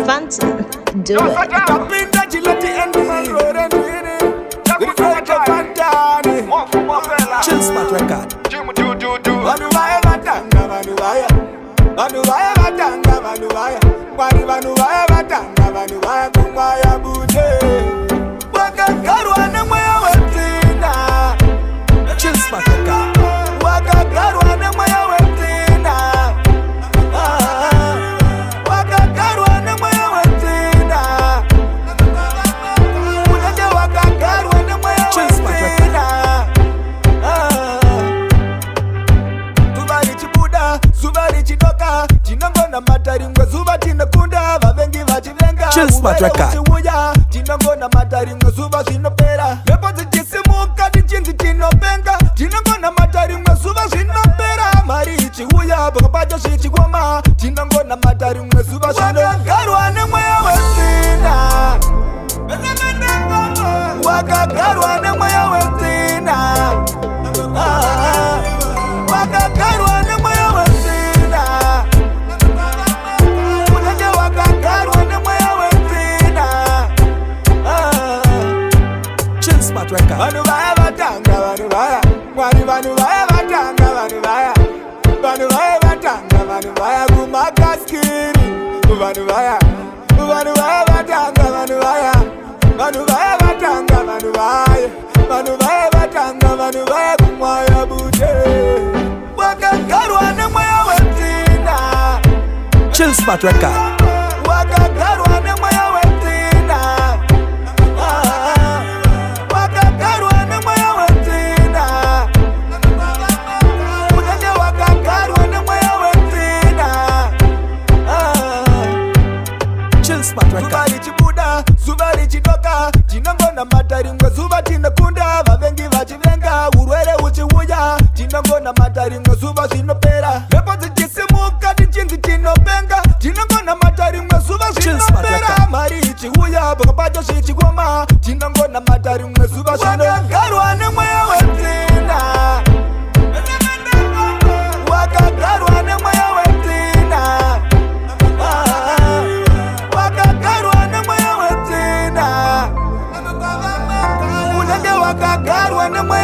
Fancy, do it. Chill Spot Record. Chill Spot Record. Chill Spot Record. Tinangona matarimwe zuva zvinopera mhepo dzichisimuka tichinzi tinopenga tinangona matarimwe zuva zvinopera mari ichiuya pakapacho zvichikoma tinangona matarimwe zuva zvinogarwa nemweya wetsina wakagarwa nemweya wetsina wakagarwa nemweya wetsina unenge wakagarwa nemweya wetsina Chill Spot Record. vanhu vaya vatanga vanhu vaya mwari vanhu vaya vatanga vanhu vaya vanhu vaya vatanga vanhu vaya kumakaskiri vanhu vaya vatanga vanhu vaya vanhu vaya vatanga vanhu vaya vanhu vaya vatanga vanhu vaya kumwaya bude wakagarwa nemweya wetsina Chill Spot Record. wakagarwa nemweya wetsina wakagarwa nemweya wetsina unenge wakagarwa nemweya wetsina Chill Spot zuva Record. richibuda zuva richidoka tinangona matarimwe zuva tinokunda vavengi vachivenga urwere uchiuya tinangona matarimwe zuva zvinopera mhepo dzichisimuka tichinzi tinopenga tinangona matarimwe zuva Chill Spot zvinopera Record. mari ichiuya pakapacho zvichikoma tinangona matarimwe zuva zvinogarwa nemweya wetsina wakagarwa nemweya wetsina wakagarwa nemweya wetsina unenge wakagarwa nemweya